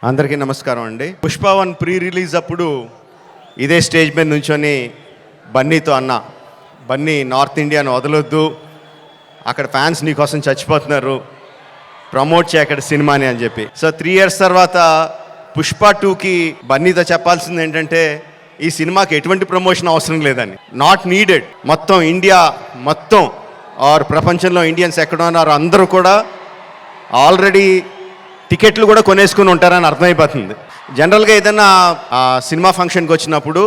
అందరికీ నమస్కారం అండి. పుష్ప 1 ప్రీ రిలీజ్ అప్పుడు ఇదే స్టేజ్ మీద నుంచొని బన్నీతో అన్న, బన్నీ నార్త్ ఇండియాను వదలొద్దు, అక్కడ ఫ్యాన్స్ నీకోసం చచ్చిపోతున్నారు, ప్రమోట్ చేయ అక్కడ సినిమాని అని చెప్పి. సో 3 years తర్వాత పుష్ప 2కి బన్నీతో చెప్పాల్సింది ఏంటంటే ఈ సినిమాకి ఎటువంటి ప్రమోషన్ అవసరం లేదని, నాట్ నీడెడ్. మొత్తం ఇండియా మొత్తం ఆర్ ప్రపంచంలో ఇండియన్స్ ఎక్కడ ఉన్నారో అందరూ కూడా ఆల్రెడీ టికెట్లు కూడా కొనేసుకుని ఉంటారని అర్థమైపోతుంది. జనరల్గా ఏదైనా సినిమా ఫంక్షన్కి వచ్చినప్పుడు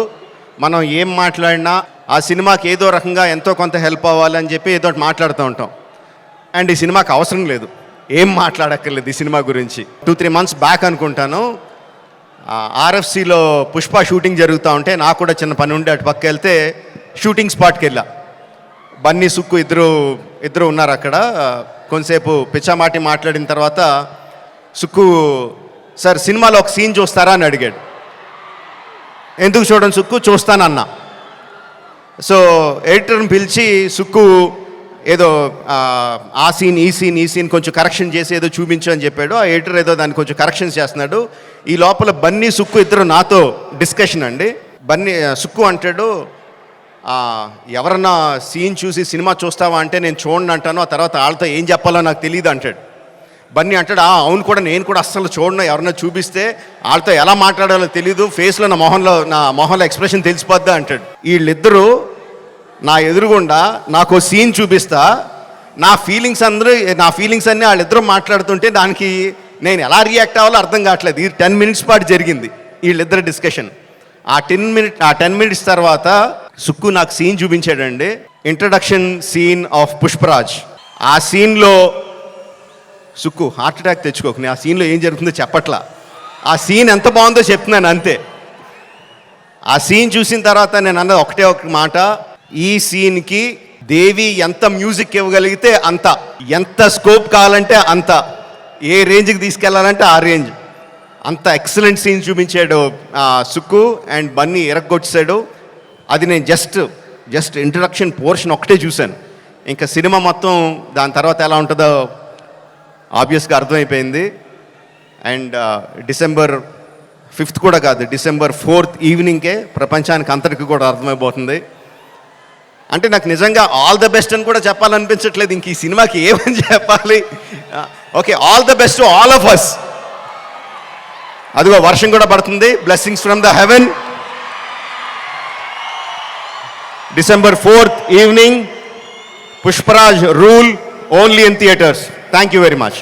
మనం ఏం మాట్లాడినా ఆ సినిమాకి ఏదో రకంగా ఎంతో కొంత హెల్ప్ అవ్వాలని చెప్పి ఏదో మాట్లాడుతూ ఉంటాం. అండ్ ఈ సినిమాకి అవసరం లేదు, ఏం మాట్లాడక్కర్లేదు ఈ సినిమా గురించి. 2-3 months బ్యాక్ అనుకుంటాను, ఆర్ఎఫ్సిలో పుష్ప షూటింగ్ జరుగుతూ ఉంటే నాకు కూడా చిన్న పని ఉండి అటు పక్క వెళ్తే షూటింగ్ స్పాట్కి వెళ్ళా. బన్నీ సుక్కు ఇద్దరు ఉన్నారు అక్కడ. కొంతసేపు పిచ్చామాటి మాట్లాడిన తర్వాత సుక్కు, సార్ సినిమాలో ఒక సీన్ చూస్తారా అని అడిగాడు. ఎందుకు చూడండి సుక్కు, చూస్తానన్నా. సో ఎడిటర్ని పిలిచి సుక్కు ఏదో ఆ సీన్ ఈ సీన్ కొంచెం కరెక్షన్ చేసి ఏదో చూపించు అని చెప్పాడు. ఆ ఎడిటర్ ఏదో దాన్ని కొంచెం కరెక్షన్స్ చేస్తున్నాడు. ఈ లోపల బన్నీ సుక్కు ఇద్దరు నాతో డిస్కషన్ అండి. సుక్కు అంటాడు, ఎవరన్నా సీన్ చూసి సినిమా చూస్తావా అంటే నేను చూడండి అంటాను, ఆ తర్వాత వాళ్ళతో ఏం చెప్పాలో నాకు తెలియదు అంటాడు. బన్నీ అంటాడు, అవును కూడా, నేను కూడా అస్సలు చూడను, ఎవరన్నా చూపిస్తే వాళ్ళతో ఎలా మాట్లాడాలో తెలీదు, ఫేస్లో నా మొహంలో ఎక్స్ప్రెషన్ తెలిసిపోద్దా అంటాడు. వీళ్ళిద్దరూ నా ఎదురుగుండా నాకు సీన్ చూపిస్తా, నా ఫీలింగ్స్ అన్నీ వాళ్ళిద్దరూ మాట్లాడుతుంటే దానికి నేను ఎలా రియాక్ట్ అవ్వాలో అర్థం కావట్లేదు. ఈ 10 minutes పాటు జరిగింది వీళ్ళిద్దరు డిస్కషన్. ఆ 10 minutes తర్వాత సుక్కు నాకు సీన్ చూపించాడండి, ఇంట్రడక్షన్ సీన్ ఆఫ్ పుష్పరాజ్. ఆ సీన్లో సుక్కు హార్ట్ అటాక్ తెచ్చుకోకు, ఆ సీన్లో ఏం జరుగుతుందో చెప్పట్లా, ఆ సీన్ ఎంత బాగుందో చెప్తున్నాను అంతే. ఆ సీన్ చూసిన తర్వాత నేను అన్నది ఒకటే ఒక మాట, ఈ సీన్కి దేవి ఎంత మ్యూజిక్ ఇవ్వగలిగితే అంత, ఎంత స్కోప్ కావాలంటే అంత, ఏ రేంజ్కి తీసుకెళ్లాలంటే ఆ రేంజ్, అంత ఎక్సలెంట్ సీన్ చూపించాడు సుక్కు. అండ్ బన్నీ ఇరగొచ్చాడు. అది నేను జస్ట్ ఇంట్రడక్షన్ పోర్షన్ ఒకటే చూశాను. ఇంకా సినిమా మొత్తం దాని తర్వాత ఎలా ఉంటుందో ఆబ్వియస్గా అర్థమైపోయింది. అండ్ December 5th కూడా కాదు, December 4th ఈవినింగ్కే ప్రపంచానికి అంతటికి కూడా అర్థమైపోతుంది. అంటే నాకు నిజంగా ఆల్ ద బెస్ట్ అని కూడా చెప్పాలనిపించట్లేదు, ఇంక ఈ సినిమాకి ఏమని చెప్పాలి. Okay, all the best to all of us. అదిగో వర్షం కూడా పడుతుంది, blessings from the heaven. December 4th evening, Pushparaj rule only in theatres. Thank you very much.